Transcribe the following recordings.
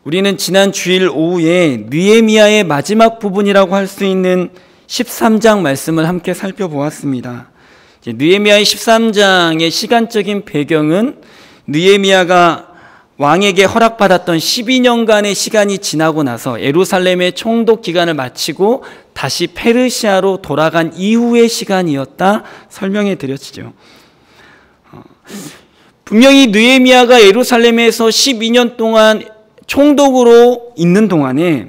우리는 지난 주일 오후에 느헤미야의 마지막 부분이라고 할 수 있는 13장 말씀을 함께 살펴보았습니다. 느헤미야의 13장의 시간적인 배경은 느헤미야가 왕에게 허락받았던 12년간의 시간이 지나고 나서 예루살렘의 총독 기간을 마치고 다시 페르시아로 돌아간 이후의 시간이었다 설명해 드렸죠. 분명히 느헤미야가 예루살렘에서 12년 동안 총독으로 있는 동안에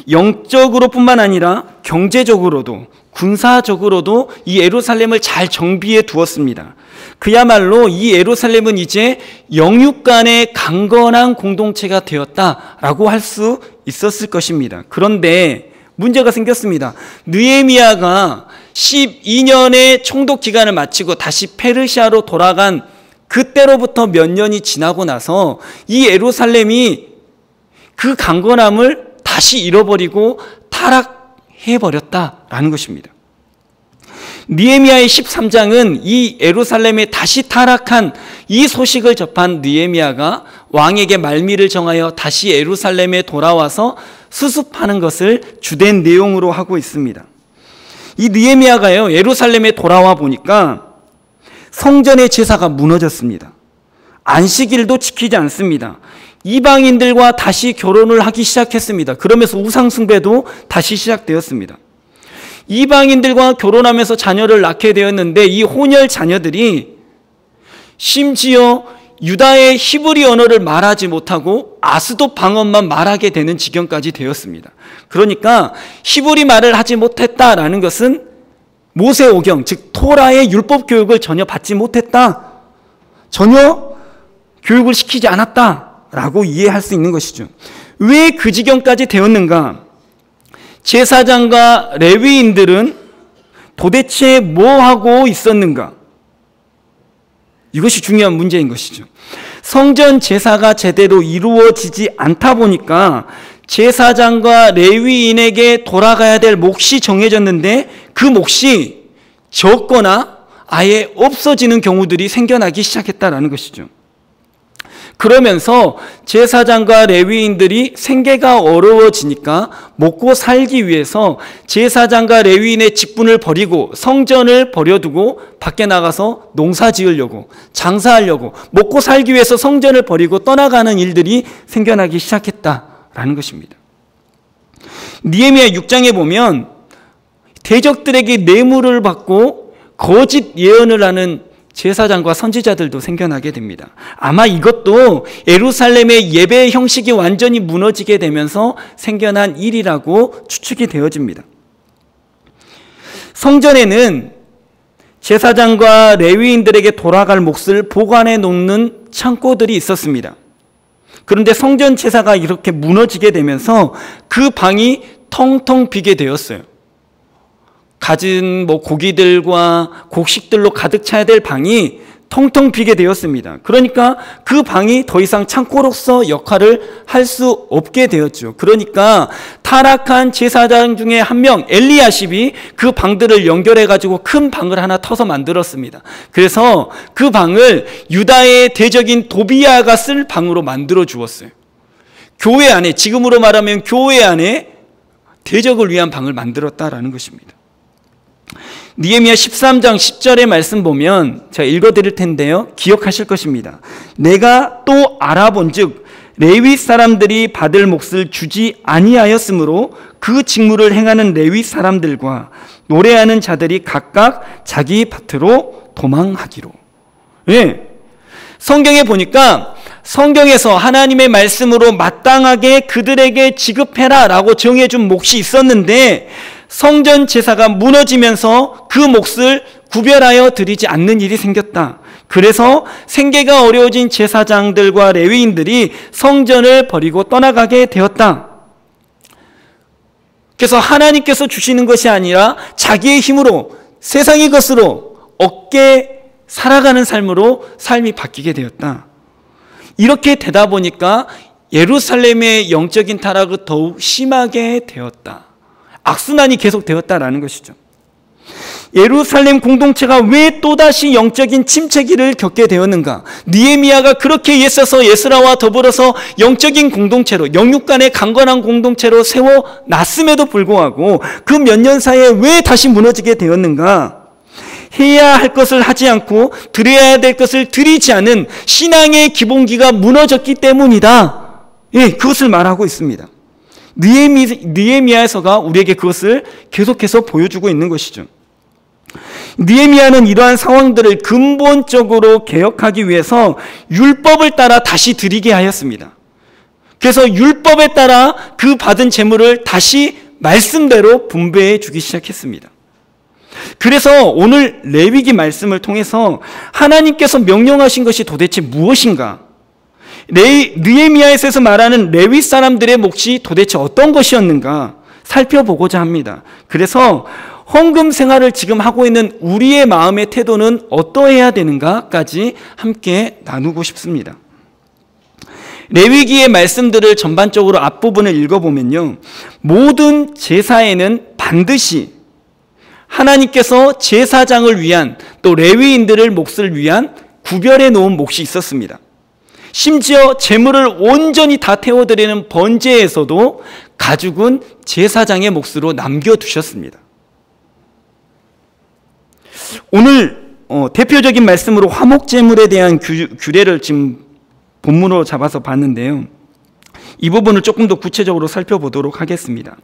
영적으로 뿐만 아니라 경제적으로도 군사적으로도 이 예루살렘을 잘 정비해 두었습니다. 그야말로 이 예루살렘은 이제 영육 간의 강건한 공동체가 되었다라고 할 수 있었을 것입니다. 그런데 문제가 생겼습니다. 느헤미야가 12년의 총독 기간을 마치고 다시 페르시아로 돌아간 그때로부터 몇 년이 지나고 나서 이 예루살렘이 그 강건함을 다시 잃어버리고 타락해버렸다라는 것입니다. 느헤미야의 13장은 이 예루살렘에 다시 타락한 이 소식을 접한 느헤미야가 왕에게 말미를 정하여 다시 예루살렘에 돌아와서 수습하는 것을 주된 내용으로 하고 있습니다. 이 느헤미야가요, 예루살렘에 돌아와 보니까 성전의 제사가 무너졌습니다. 안식일도 지키지 않습니다. 이방인들과 다시 결혼을 하기 시작했습니다. 그러면서 우상숭배도 다시 시작되었습니다. 이방인들과 결혼하면서 자녀를 낳게 되었는데 이 혼혈 자녀들이 심지어 유다의 히브리 언어를 말하지 못하고 아스돗 방언만 말하게 되는 지경까지 되었습니다. 그러니까 히브리 말을 하지 못했다라는 것은 모세오경, 즉 토라의 율법 교육을 전혀 받지 못했다, 전혀 교육을 시키지 않았다라고 이해할 수 있는 것이죠. 왜 그 지경까지 되었는가? 제사장과 레위인들은 도대체 뭐 하고 있었는가? 이것이 중요한 문제인 것이죠. 성전 제사가 제대로 이루어지지 않다 보니까 제사장과 레위인에게 돌아가야 될 몫이 정해졌는데 그 몫이 적거나 아예 없어지는 경우들이 생겨나기 시작했다는 것이죠. 그러면서 제사장과 레위인들이 생계가 어려워지니까 먹고 살기 위해서 제사장과 레위인의 직분을 버리고 성전을 버려두고 밖에 나가서 농사 지으려고, 장사하려고, 먹고 살기 위해서 성전을 버리고 떠나가는 일들이 생겨나기 시작했다라는 것입니다. 느헤미야 6장에 보면 대적들에게 뇌물을 받고 거짓 예언을 하는 제사장과 선지자들도 생겨나게 됩니다. 아마 이것도 예루살렘의 예배 형식이 완전히 무너지게 되면서 생겨난 일이라고 추측이 되어집니다. 성전에는 제사장과 레위인들에게 돌아갈 몫을 보관해 놓는 창고들이 있었습니다. 그런데 성전 제사가 이렇게 무너지게 되면서 그 방이 텅텅 비게 되었어요. 갖은 고기들과 곡식들로 가득 차야 될 방이 텅텅 비게 되었습니다. 그러니까 그 방이 더 이상 창고로서 역할을 할 수 없게 되었죠. 그러니까 타락한 제사장 중에 한 명 엘리야십이 그 방들을 연결해가지고 큰 방을 하나 터서 만들었습니다. 그래서 그 방을 유다의 대적인 도비야가 쓸 방으로 만들어 주었어요. 교회 안에, 지금으로 말하면 교회 안에 대적을 위한 방을 만들었다라는 것입니다. 느헤미야 13장 10절의 말씀 보면 제가 읽어드릴 텐데요, 기억하실 것입니다. 내가 또 알아본즉 레위 사람들이 받을 몫을 주지 아니하였으므로 그 직무를 행하는 레위 사람들과 노래하는 자들이 각각 자기 밭으로 도망하기로. 예. 성경에 보니까 성경에서 하나님의 말씀으로 마땅하게 그들에게 지급해라 라고 정해준 몫이 있었는데 성전 제사가 무너지면서 그 몫을 구별하여 드리지 않는 일이 생겼다. 그래서 생계가 어려워진 제사장들과 레위인들이 성전을 버리고 떠나가게 되었다. 그래서 하나님께서 주시는 것이 아니라 자기의 힘으로 세상의 것으로 얻게 살아가는 삶으로 삶이 바뀌게 되었다. 이렇게 되다 보니까 예루살렘의 영적인 타락은 더욱 심하게 되었다. 악순환이 계속 되었다라는 것이죠. 예루살렘 공동체가 왜 또다시 영적인 침체기를 겪게 되었는가? 느헤미야가 그렇게 애써서 에스라와 더불어서 영적인 공동체로, 영육 간의 강건한 공동체로 세워놨음에도 불구하고 그 몇 년 사이에 왜 다시 무너지게 되었는가? 해야 할 것을 하지 않고 드려야 될 것을 드리지 않은 신앙의 기본기가 무너졌기 때문이다. 예, 그것을 말하고 있습니다. 느헤미야서가 우리에게 그것을 계속해서 보여주고 있는 것이죠. 느헤미야는 이러한 상황들을 근본적으로 개혁하기 위해서 율법을 따라 다시 드리게 하였습니다. 그래서 율법에 따라 그 받은 재물을 다시 말씀대로 분배해 주기 시작했습니다. 그래서 오늘 레위기 말씀을 통해서 하나님께서 명령하신 것이 도대체 무엇인가? 느헤미야에서 말하는 레위 사람들의 몫이 도대체 어떤 것이었는가 살펴보고자 합니다. 그래서 헌금 생활을 지금 하고 있는 우리의 마음의 태도는 어떠해야 되는가까지 함께 나누고 싶습니다. 레위기의 말씀들을 전반적으로 앞부분을 읽어보면요, 모든 제사에는 반드시 하나님께서 제사장을 위한, 또 레위인들을 몫을 위한 구별해 놓은 몫이 있었습니다. 심지어 재물을 온전히 다 태워드리는 번제에서도 가죽은 제사장의 몫으로 남겨두셨습니다. 오늘 대표적인 말씀으로 화목제물에 대한 규례를 지금 본문으로 잡아서 봤는데요, 이 부분을 조금 더 구체적으로 살펴보도록 하겠습니다.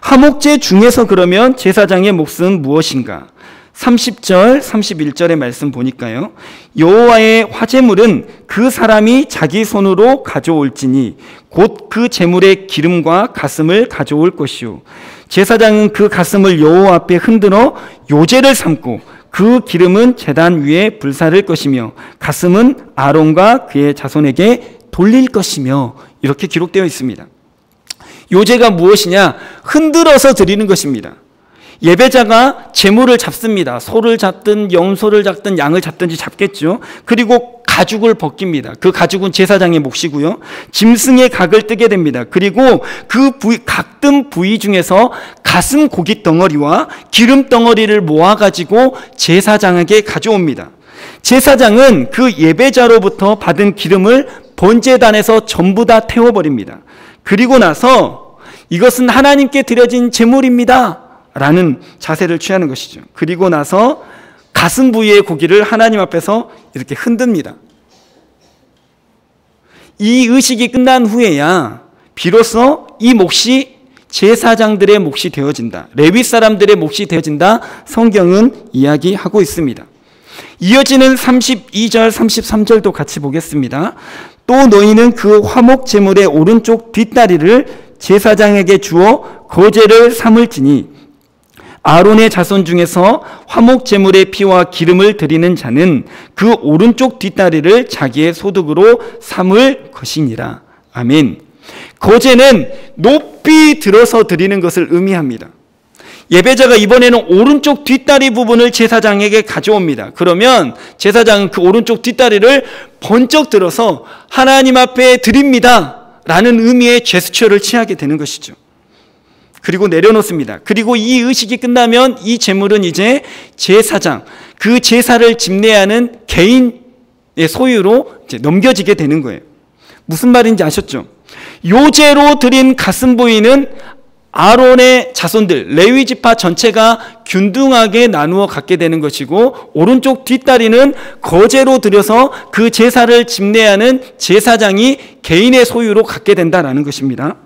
화목제 중에서 그러면 제사장의 몫은 무엇인가? 30절, 31절의 말씀 보니까요, 여호와의 화제물은 그 사람이 자기 손으로 가져올지니 곧 그 제물의 기름과 가슴을 가져올 것이요, 제사장은 그 가슴을 여호와 앞에 흔들어 요제를 삼고 그 기름은 제단 위에 불사를 것이며 가슴은 아론과 그의 자손에게 돌릴 것이며, 이렇게 기록되어 있습니다. 요제가 무엇이냐? 흔들어서 드리는 것입니다. 예배자가 제물을 잡습니다. 소를 잡든 염소를 잡든 양을 잡든지 잡겠죠. 그리고 가죽을 벗깁니다. 그 가죽은 제사장의 몫이고요. 짐승의 각을 뜨게 됩니다. 그리고 그 각든 부위 중에서 가슴 고기 덩어리와 기름 덩어리를 모아가지고 제사장에게 가져옵니다. 제사장은 그 예배자로부터 받은 기름을 번제단에서 전부 다 태워버립니다. 그리고 나서 이것은 하나님께 드려진 제물입니다 라는 자세를 취하는 것이죠. 그리고 나서 가슴 부위의 고기를 하나님 앞에서 이렇게 흔듭니다. 이 의식이 끝난 후에야 비로소 이 몫이 제사장들의 몫이 되어진다, 레위 사람들의 몫이 되어진다, 성경은 이야기하고 있습니다. 이어지는 32절, 33절도 같이 보겠습니다. 또 너희는 그 화목 제물의 오른쪽 뒷다리를 제사장에게 주어 거제를 삼을지니 아론의 자손 중에서 화목 제물의 피와 기름을 드리는 자는 그 오른쪽 뒷다리를 자기의 소득으로 삼을 것이니라. 아멘. 거제는 높이 들어서 드리는 것을 의미합니다. 예배자가 이번에는 오른쪽 뒷다리 부분을 제사장에게 가져옵니다. 그러면 제사장은 그 오른쪽 뒷다리를 번쩍 들어서 하나님 앞에 드립니다 라는 의미의 제스처를 취하게 되는 것이죠. 그리고 내려놓습니다. 그리고 이 의식이 끝나면 이 제물은 이제 제사장, 그 제사를 집례하는 개인의 소유로 이제 넘겨지게 되는 거예요. 무슨 말인지 아셨죠? 요제로 드린 가슴 부위는 아론의 자손들, 레위 지파 전체가 균등하게 나누어 갖게 되는 것이고, 오른쪽 뒷다리는 거제로 드려서 그 제사를 집례하는 제사장이 개인의 소유로 갖게 된다라는 것입니다.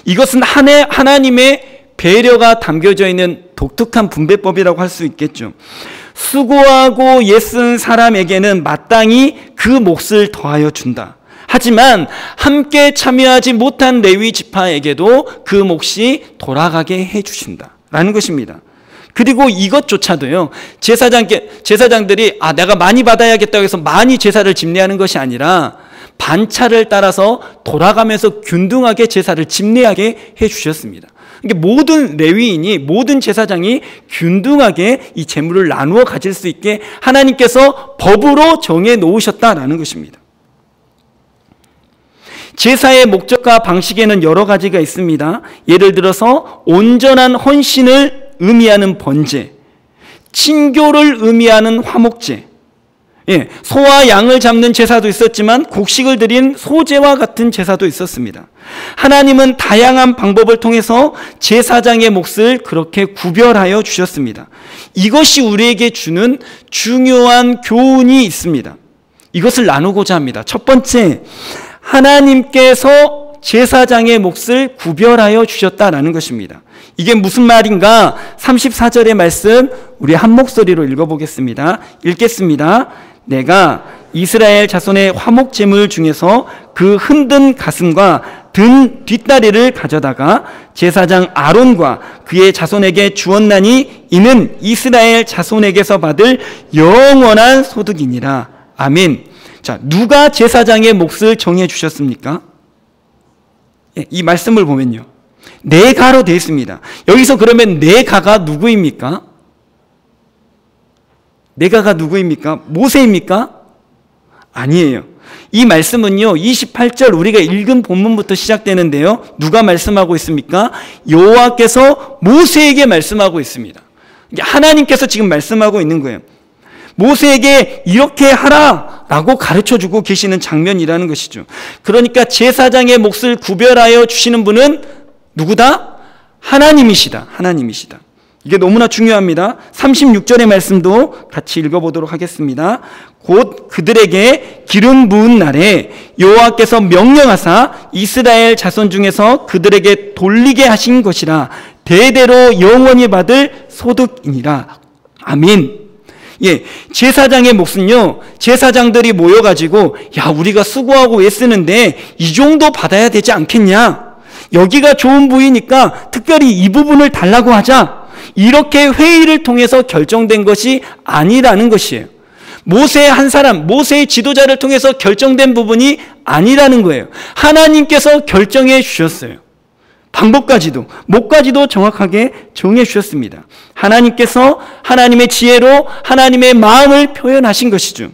이것은 하나님의 배려가 담겨져 있는 독특한 분배법이라고 할 수 있겠죠. 수고하고 애쓴 사람에게는 마땅히 그 몫을 더하여 준다. 하지만 함께 참여하지 못한 레위 지파에게도 그 몫이 돌아가게 해주신다 라는 것입니다. 그리고 이것조차도요, 제사장들이 내가 많이 받아야겠다고 해서 많이 제사를 집례하는 것이 아니라 반차를 따라서 돌아가면서 균등하게 제사를 집례하게 해주셨습니다. 그러니까 모든 레위인이, 모든 제사장이 균등하게 이 재물을 나누어 가질 수 있게 하나님께서 법으로 정해 놓으셨다라는 것입니다. 제사의 목적과 방식에는 여러 가지가 있습니다. 예를 들어서 온전한 헌신을 의미하는 번제, 친교를 의미하는 화목제, 소와 양을 잡는 제사도 있었지만 곡식을 드린 소제와 같은 제사도 있었습니다. 하나님은 다양한 방법을 통해서 제사장의 몫을 그렇게 구별하여 주셨습니다. 이것이 우리에게 주는 중요한 교훈이 있습니다. 이것을 나누고자 합니다. 첫 번째, 하나님께서 제사장의 몫을 구별하여 주셨다라는 것입니다. 이게 무슨 말인가? 34절의 말씀 우리 한 목소리로 읽어보겠습니다. 읽겠습니다. 내가 이스라엘 자손의 화목 제물 중에서 그 흔든 가슴과 든 뒷다리를 가져다가 제사장 아론과 그의 자손에게 주었나니 이는 이스라엘 자손에게서 받을 영원한 소득이니라. 아멘. 자, 누가 제사장의 몫을 정해 주셨습니까? 이 말씀을 보면요, 내가로 되어 있습니다. 여기서 그러면 내가가 누구입니까? 내가가 누구입니까? 모세입니까? 아니에요. 이 말씀은요, 28절 우리가 읽은 본문부터 시작되는데요, 누가 말씀하고 있습니까? 여호와께서 모세에게 말씀하고 있습니다. 하나님께서 지금 말씀하고 있는 거예요. 모세에게 이렇게 하라 라고 가르쳐주고 계시는 장면이라는 것이죠. 그러니까 제사장의 몫을 구별하여 주시는 분은 누구다? 하나님이시다. 하나님이시다. 이게 너무나 중요합니다. 36절의 말씀도 같이 읽어보도록 하겠습니다. 곧 그들에게 기름 부은 날에 여호와께서 명령하사 이스라엘 자손 중에서 그들에게 돌리게 하신 것이라. 대대로 영원히 받을 소득이니라. 아멘. 제사장의 몫은요, 제사장들이 모여가지고 야, 우리가 수고하고 애쓰는데 이 정도 받아야 되지 않겠냐, 여기가 좋은 부위니까 특별히 이 부분을 달라고 하자, 이렇게 회의를 통해서 결정된 것이 아니라는 것이에요. 모세 한 사람, 모세의 지도자를 통해서 결정된 부분이 아니라는 거예요. 하나님께서 결정해 주셨어요. 방법까지도, 목까지도 정확하게 정해 주셨습니다. 하나님께서 하나님의 지혜로 하나님의 마음을 표현하신 것이죠.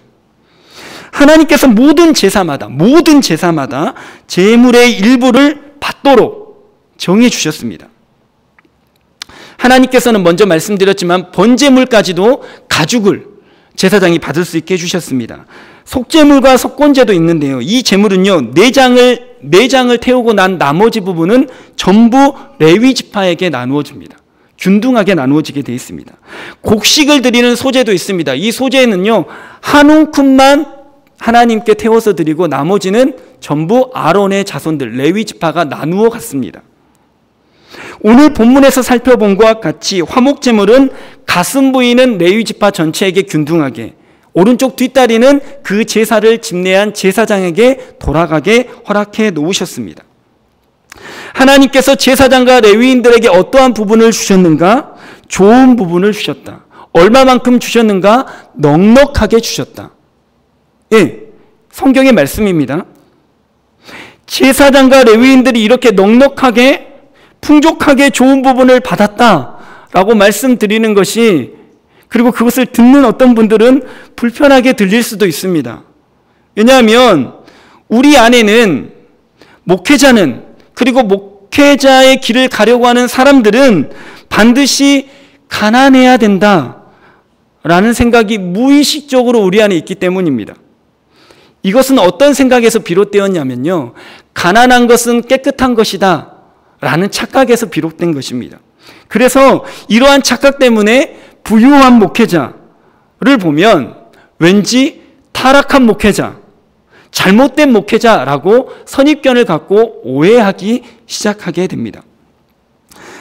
하나님께서 모든 제사마다 제물의 일부를 받도록 정해 주셨습니다. 하나님께서는 먼저 말씀드렸지만 번제물까지도 가죽을 제사장이 받을 수 있게 해주셨습니다. 속제물과 속건제도 있는데요, 이 제물은요, 내장을 태우고 난 나머지 부분은 전부 레위 지파에게 나누어집니다. 균등하게 나누어지게 되어 있습니다. 곡식을 드리는 소제도 있습니다. 이 소제는요, 한 움큼만 하나님께 태워서 드리고 나머지는 전부 아론의 자손들 레위 지파가 나누어 갔습니다. 오늘 본문에서 살펴본 것과 같이 화목제물은 가슴 부위는 레위 지파 전체에게 균등하게, 오른쪽 뒷다리는 그 제사를 집례한 제사장에게 돌아가게 허락해 놓으셨습니다. 하나님께서 제사장과 레위인들에게 어떠한 부분을 주셨는가? 좋은 부분을 주셨다. 얼마만큼 주셨는가? 넉넉하게 주셨다. 성경의 말씀입니다. 제사장과 레위인들이 이렇게 넉넉하게 풍족하게 좋은 부분을 받았다라고 말씀드리는 것이, 그리고 그것을 듣는 어떤 분들은 불편하게 들릴 수도 있습니다. 왜냐하면 우리 안에는 목회자는, 그리고 목회자의 길을 가려고 하는 사람들은 반드시 가난해야 된다라는 생각이 무의식적으로 우리 안에 있기 때문입니다. 이것은 어떤 생각에서 비롯되었냐면요, 가난한 것은 깨끗한 것이다 라는 착각에서 비롯된 것입니다. 그래서 이러한 착각 때문에 부유한 목회자를 보면 왠지 타락한 목회자, 잘못된 목회자라고 선입견을 갖고 오해하기 시작하게 됩니다.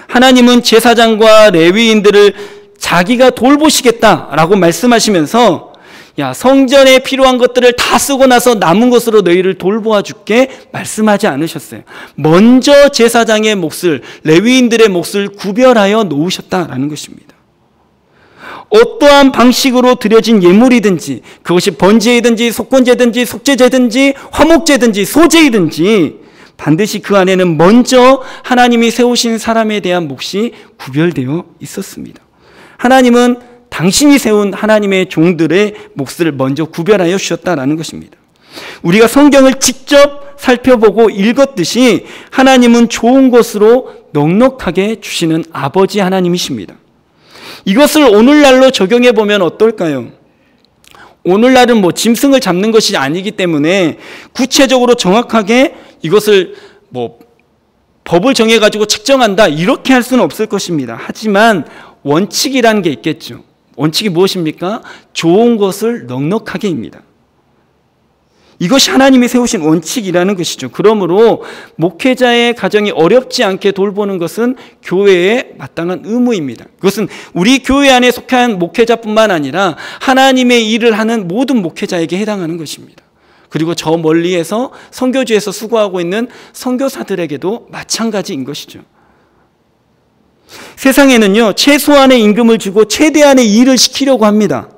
하나님은 제사장과 레위인들을 자기가 돌보시겠다라고 말씀하시면서, 야, 성전에 필요한 것들을 다 쓰고 나서 남은 것으로 너희를 돌보아 줄게 말씀하지 않으셨어요. 먼저 제사장의 몫을, 레위인들의 몫을 구별하여 놓으셨다라는 것입니다. 어떠한 방식으로 드려진 예물이든지, 그것이 번제이든지 속건제든지 속죄제든지 화목제든지 소제이든지, 반드시 그 안에는 먼저 하나님이 세우신 사람에 대한 몫이 구별되어 있었습니다. 하나님은 당신이 세운 하나님의 종들의 몫을 먼저 구별하여 주셨다라는 것입니다. 우리가 성경을 직접 살펴보고 읽었듯이 하나님은 좋은 것으로 넉넉하게 주시는 아버지 하나님이십니다. 이것을 오늘날로 적용해 보면 어떨까요? 오늘날은 짐승을 잡는 것이 아니기 때문에 구체적으로 정확하게 이것을 법을 정해가지고 측정한다 이렇게 할 수는 없을 것입니다. 하지만 원칙이라는 게 있겠죠. 원칙이 무엇입니까? 좋은 것을 넉넉하게입니다. 이것이 하나님이 세우신 원칙이라는 것이죠. 그러므로 목회자의 가정이 어렵지 않게 돌보는 것은 교회의 마땅한 의무입니다. 그것은 우리 교회 안에 속한 목회자뿐만 아니라 하나님의 일을 하는 모든 목회자에게 해당하는 것입니다. 그리고 저 멀리에서 선교지에서 수고하고 있는 선교사들에게도 마찬가지인 것이죠. 세상에는요, 최소한의 임금을 주고 최대한의 일을 시키려고 합니다.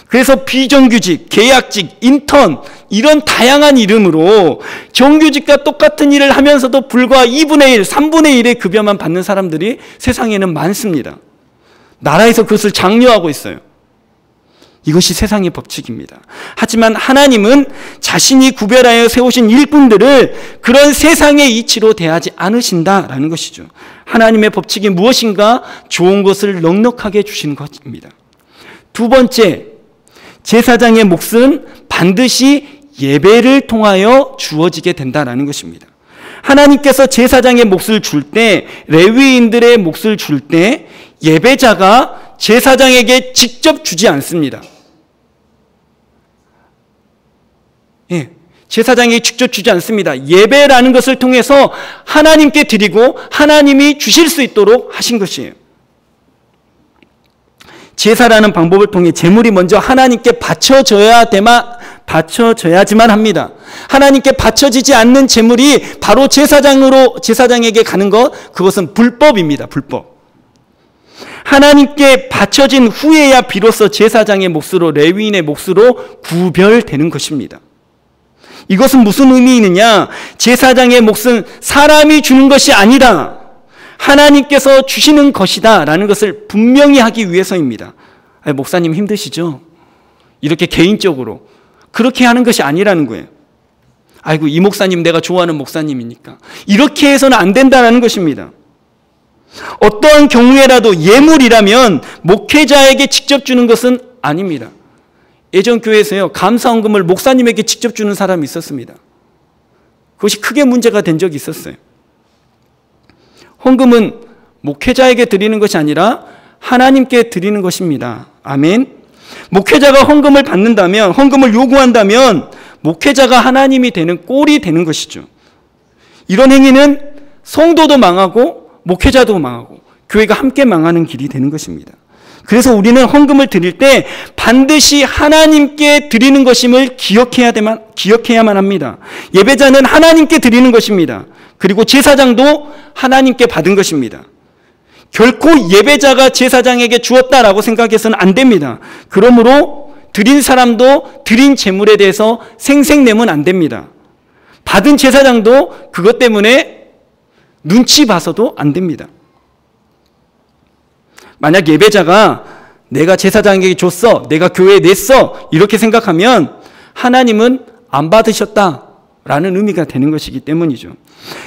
그래서 비정규직, 계약직, 인턴 이런 다양한 이름으로 정규직과 똑같은 일을 하면서도 불과 2분의 1, 3분의 1의 급여만 받는 사람들이 세상에는 많습니다. 나라에서 그것을 장려하고 있어요. 이것이 세상의 법칙입니다. 하지만 하나님은 자신이 구별하여 세우신 일꾼들을 그런 세상의 이치로 대하지 않으신다라는 것이죠. 하나님의 법칙이 무엇인가? 좋은 것을 넉넉하게 주시는 것입니다. 두 번째, 제사장의 몫은 반드시 예배를 통하여 주어지게 된다는 것입니다. 하나님께서 제사장의 몫을 줄 때, 레위인들의 몫을 줄 때 예배자가 제사장에게 직접 주지 않습니다. 제사장에게 직접 주지 않습니다. 예배라는 것을 통해서 하나님께 드리고 하나님이 주실 수 있도록 하신 것이에요. 제사라는 방법을 통해 제물이 먼저 하나님께 바쳐져야지만 합니다. 하나님께 바쳐지지 않는 제물이 바로 제사장에게 가는 것, 그것은 불법입니다. 불법. 하나님께 바쳐진 후에야 비로소 제사장의 몫으로, 레위인의 몫으로 구별되는 것입니다. 이것은 무슨 의미이느냐? 제사장의 몫은 사람이 주는 것이 아니다, 하나님께서 주시는 것이다 라는 것을 분명히 하기 위해서입니다. 목사님 힘드시죠? 이렇게 개인적으로 그렇게 하는 것이 아니라는 거예요. 아이고, 이 목사님 내가 좋아하는 목사님이니까 이렇게 해서는 안 된다는 것입니다. 어떠한 경우에라도 예물이라면 목회자에게 직접 주는 것은 아닙니다. 예전 교회에서요, 감사헌금을 목사님에게 직접 주는 사람이 있었습니다. 그것이 크게 문제가 된 적이 있었어요. 헌금은 목회자에게 드리는 것이 아니라 하나님께 드리는 것입니다. 아멘. 목회자가 헌금을 받는다면, 헌금을 요구한다면 목회자가 하나님이 되는 꼴이 되는 것이죠. 이런 행위는 성도도 망하고 목회자도 망하고 교회가 함께 망하는 길이 되는 것입니다. 그래서 우리는 헌금을 드릴 때 반드시 하나님께 드리는 것임을 기억해야만 합니다. 예배자는 하나님께 드리는 것입니다. 그리고 제사장도 하나님께 받은 것입니다. 결코 예배자가 제사장에게 주었다라고 생각해서는 안 됩니다. 그러므로 드린 사람도 드린 제물에 대해서 생색내면 안 됩니다. 받은 제사장도 그것 때문에 눈치 봐서도 안 됩니다. 만약 예배자가 내가 제사장에게 줬어, 내가 교회에 냈어 이렇게 생각하면 하나님은 안 받으셨다라는 의미가 되는 것이기 때문이죠.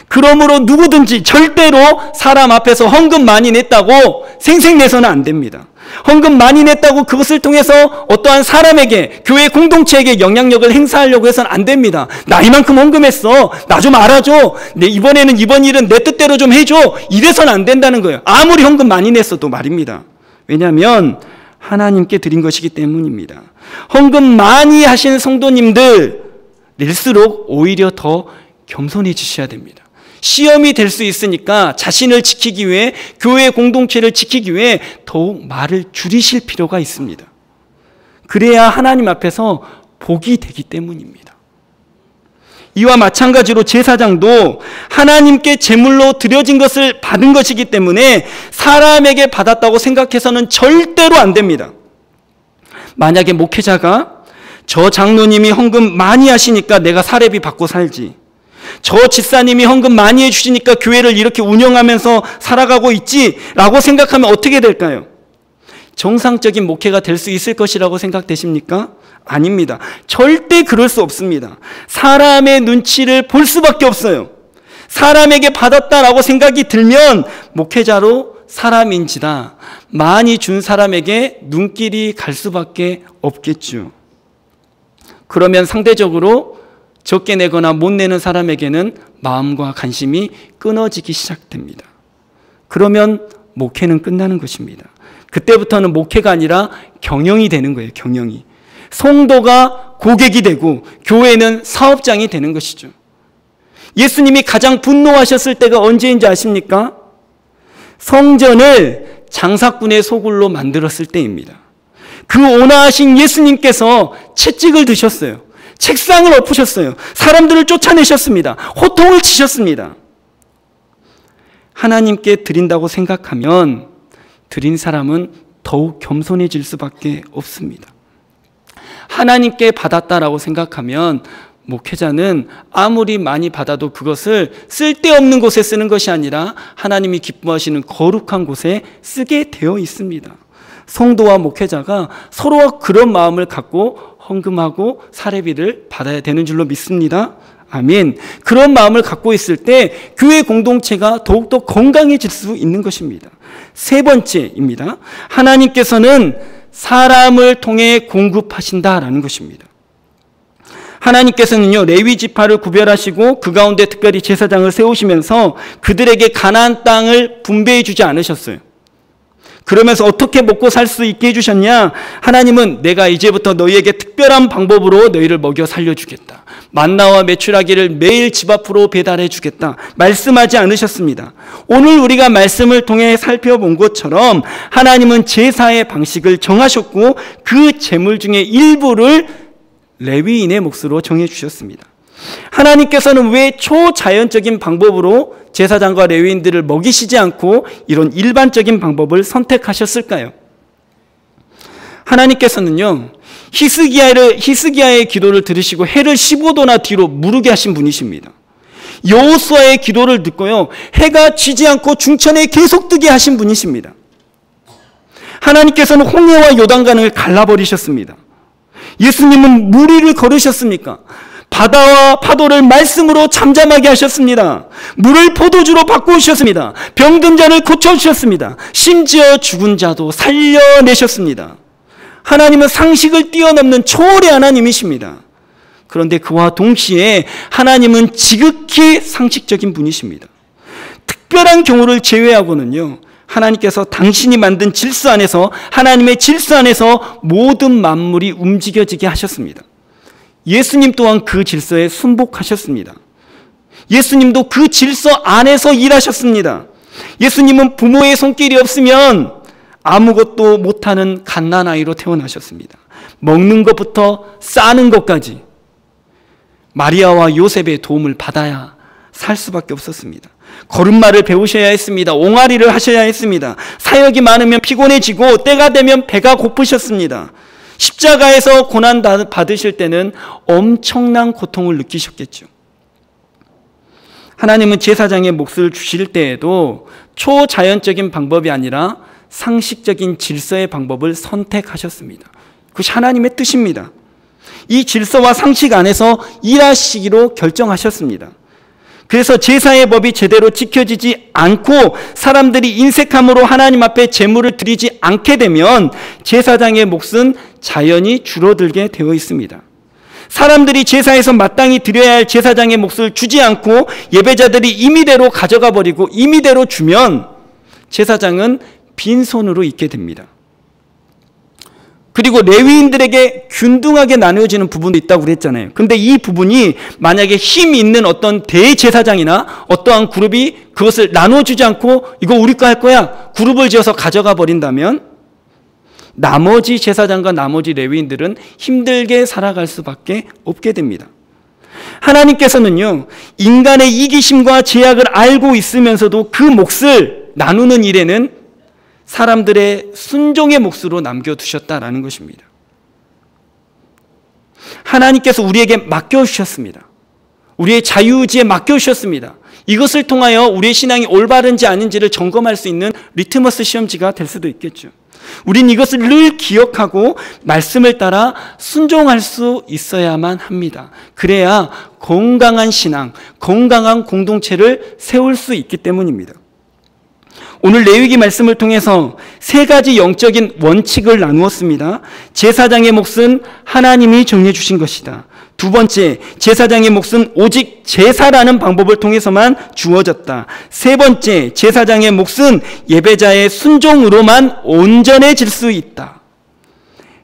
그러므로 누구든지 절대로 사람 앞에서 헌금 많이 냈다고 생색내서는 안 됩니다. 헌금 많이 냈다고 그것을 통해서 어떠한 사람에게, 교회 공동체에게 영향력을 행사하려고 해서는 안 됩니다. 나 이만큼 헌금했어, 나 좀 알아줘, 이번 일은 내 뜻대로 좀 해줘, 이래서는 안 된다는 거예요. 아무리 헌금 많이 냈어도 말입니다. 왜냐하면 하나님께 드린 것이기 때문입니다. 헌금 많이 하신 성도님들일수록 오히려 더 겸손해지셔야 됩니다. 시험이 될 수 있으니까 자신을 지키기 위해, 교회 공동체를 지키기 위해 더욱 말을 줄이실 필요가 있습니다. 그래야 하나님 앞에서 복이 되기 때문입니다. 이와 마찬가지로 제사장도 하나님께 제물로 드려진 것을 받은 것이기 때문에 사람에게 받았다고 생각해서는 절대로 안 됩니다. 만약에 목회자가 저 장로님이 헌금 많이 하시니까 내가 사례비 받고 살지, 저 집사님이 헌금 많이 해주시니까 교회를 이렇게 운영하면서 살아가고 있지 라고 생각하면 어떻게 될까요? 정상적인 목회가 될 수 있을 것이라고 생각되십니까? 아닙니다. 절대 그럴 수 없습니다. 사람의 눈치를 볼 수밖에 없어요. 사람에게 받았다라고 생각이 들면 목회자로 사람인지라 많이 준 사람에게 눈길이 갈 수밖에 없겠죠. 그러면 상대적으로 적게 내거나 못 내는 사람에게는 마음과 관심이 끊어지기 시작됩니다. 그러면 목회는 끝나는 것입니다. 그때부터는 목회가 아니라 경영이 되는 거예요. 경영이. 성도가 고객이 되고 교회는 사업장이 되는 것이죠. 예수님이 가장 분노하셨을 때가 언제인지 아십니까? 성전을 장사꾼의 소굴로 만들었을 때입니다. 그 온화하신 예수님께서 채찍을 드셨어요. 책상을 엎으셨어요. 사람들을 쫓아내셨습니다. 호통을 치셨습니다. 하나님께 드린다고 생각하면 드린 사람은 더욱 겸손해질 수밖에 없습니다. 하나님께 받았다라고 생각하면 목회자는 아무리 많이 받아도 그것을 쓸데없는 곳에 쓰는 것이 아니라 하나님이 기뻐하시는 거룩한 곳에 쓰게 되어 있습니다. 성도와 목회자가 서로가 그런 마음을 갖고 헌금하고 사례비를 받아야 되는 줄로 믿습니다. 아멘. 그런 마음을 갖고 있을 때 교회 공동체가 더욱더 건강해질 수 있는 것입니다. 세 번째입니다. 하나님께서는 사람을 통해 공급하신다라는 것입니다. 하나님께서는요, 레위 지파를 구별하시고 그 가운데 특별히 제사장을 세우시면서 그들에게 가나안 땅을 분배해 주지 않으셨어요. 그러면서 어떻게 먹고 살 수 있게 해주셨냐? 하나님은 내가 이제부터 너희에게 특별한 방법으로 너희를 먹여 살려주겠다. 만나와 메추라기를 매일 집 앞으로 배달해 주겠다. 말씀하지 않으셨습니다. 오늘 우리가 말씀을 통해 살펴본 것처럼 하나님은 제사의 방식을 정하셨고 그 제물 중에 일부를 레위인의 몫으로 정해주셨습니다. 하나님께서는 왜 초자연적인 방법으로 제사장과 레위인들을 먹이시지 않고 이런 일반적인 방법을 선택하셨을까요? 하나님께서는요, 히스기야의 기도를 들으시고 해를 15도나 뒤로 무르게 하신 분이십니다. 여호수아의 기도를 듣고요, 해가 지지 않고 중천에 계속 뜨게 하신 분이십니다. 하나님께서는 홍해와 요단강을 갈라버리셨습니다. 예수님은 물 위를 걸으셨습니까? 바다와 파도를 말씀으로 잠잠하게 하셨습니다. 물을 포도주로 바꾸셨습니다. 병든 자를 고쳐주셨습니다. 심지어 죽은 자도 살려내셨습니다. 하나님은 상식을 뛰어넘는 초월의 하나님이십니다. 그런데 그와 동시에 하나님은 지극히 상식적인 분이십니다. 특별한 경우를 제외하고는요, 하나님께서 당신이 만든 질서 안에서, 하나님의 질서 안에서 모든 만물이 움직여지게 하셨습니다. 예수님 또한 그 질서에 순복하셨습니다. 예수님도 그 질서 안에서 일하셨습니다. 예수님은 부모의 손길이 없으면 아무것도 못하는 갓난아이로 태어나셨습니다. 먹는 것부터 싸는 것까지 마리아와 요셉의 도움을 받아야 살 수밖에 없었습니다. 걸음마를 배우셔야 했습니다. 옹알이를 하셔야 했습니다. 사역이 많으면 피곤해지고 때가 되면 배가 고프셨습니다. 십자가에서 고난 받으실 때는 엄청난 고통을 느끼셨겠죠. 하나님은 제사장의 몫을 주실 때에도 초자연적인 방법이 아니라 상식적인 질서의 방법을 선택하셨습니다. 그것이 하나님의 뜻입니다. 이 질서와 상식 안에서 일하시기로 결정하셨습니다. 그래서 제사의 법이 제대로 지켜지지 않고 사람들이 인색함으로 하나님 앞에 제물을 드리지 않게 되면 제사장의 몫은 자연히 줄어들게 되어 있습니다. 사람들이 제사에서 마땅히 드려야 할 제사장의 몫을 주지 않고 예배자들이 임의대로 가져가 버리고 임의대로 주면 제사장은 빈손으로 있게 됩니다. 그리고 레위인들에게 균등하게 나누어지는 부분도 있다고 그랬잖아요. 근데 이 부분이 만약에 힘 있는 어떤 대제사장이나 어떠한 그룹이 그것을 나눠주지 않고 이거 우리 거 할 거야, 그룹을 지어서 가져가 버린다면 나머지 제사장과 나머지 레위인들은 힘들게 살아갈 수밖에 없게 됩니다. 하나님께서는요, 인간의 이기심과 제약을 알고 있으면서도 그 몫을 나누는 일에는 사람들의 순종의 몫으로 남겨두셨다라는 것입니다. 하나님께서 우리에게 맡겨주셨습니다. 우리의 자유의지에 맡겨주셨습니다. 이것을 통하여 우리의 신앙이 올바른지 아닌지를 점검할 수 있는 리트머스 시험지가 될 수도 있겠죠. 우린 이것을 늘 기억하고 말씀을 따라 순종할 수 있어야만 합니다. 그래야 건강한 신앙, 건강한 공동체를 세울 수 있기 때문입니다. 오늘 레위기 말씀을 통해서 세 가지 영적인 원칙을 나누었습니다. 제사장의 몫은 하나님이 정해 주신 것이다. 두 번째, 제사장의 몫은 오직 제사라는 방법을 통해서만 주어졌다. 세 번째, 제사장의 몫은 예배자의 순종으로만 온전해질 수 있다.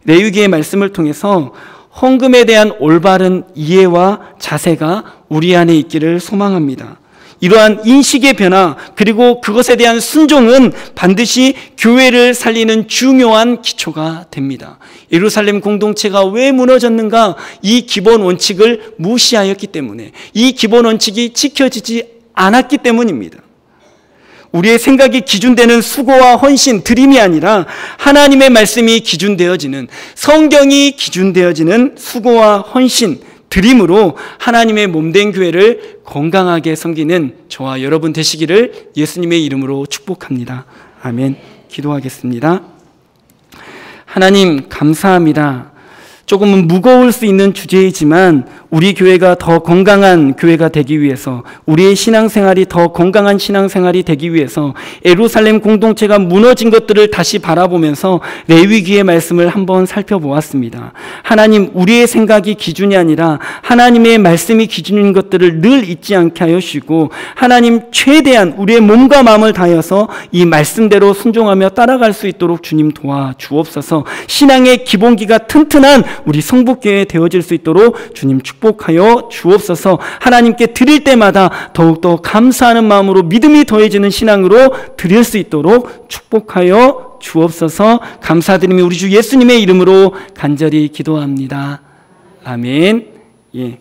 레위기의 말씀을 통해서 헌금에 대한 올바른 이해와 자세가 우리 안에 있기를 소망합니다. 이러한 인식의 변화, 그리고 그것에 대한 순종은 반드시 교회를 살리는 중요한 기초가 됩니다. 예루살렘 공동체가 왜 무너졌는가? 이 기본 원칙을 무시하였기 때문에, 이 기본 원칙이 지켜지지 않았기 때문입니다. 우리의 생각이 기준되는 수고와 헌신, 드림이 아니라 하나님의 말씀이 기준되어지는, 성경이 기준되어지는 수고와 헌신, 드림으로 하나님의 몸된 교회를 건강하게 섬기는 저와 여러분 되시기를 예수님의 이름으로 축복합니다. 아멘. 기도하겠습니다. 하나님 감사합니다. 조금은 무거울 수 있는 주제이지만 우리 교회가 더 건강한 교회가 되기 위해서, 우리의 신앙생활이 더 건강한 신앙생활이 되기 위해서 예루살렘 공동체가 무너진 것들을 다시 바라보면서 레위기의 말씀을 한번 살펴보았습니다. 하나님, 우리의 생각이 기준이 아니라 하나님의 말씀이 기준인 것들을 늘 잊지 않게 하여 주시고, 하나님 최대한 우리의 몸과 마음을 다하여서 이 말씀대로 순종하며 따라갈 수 있도록 주님 도와주옵소서. 신앙의 기본기가 튼튼한 우리 성북교회 되어질 수 있도록 주님 축복하여 주옵소서. 하나님께 드릴 때마다 더욱더 감사하는 마음으로 믿음이 더해지는 신앙으로 드릴 수 있도록 축복하여 주옵소서. 감사드리며 우리 주 예수님의 이름으로 간절히 기도합니다. 아멘. 예.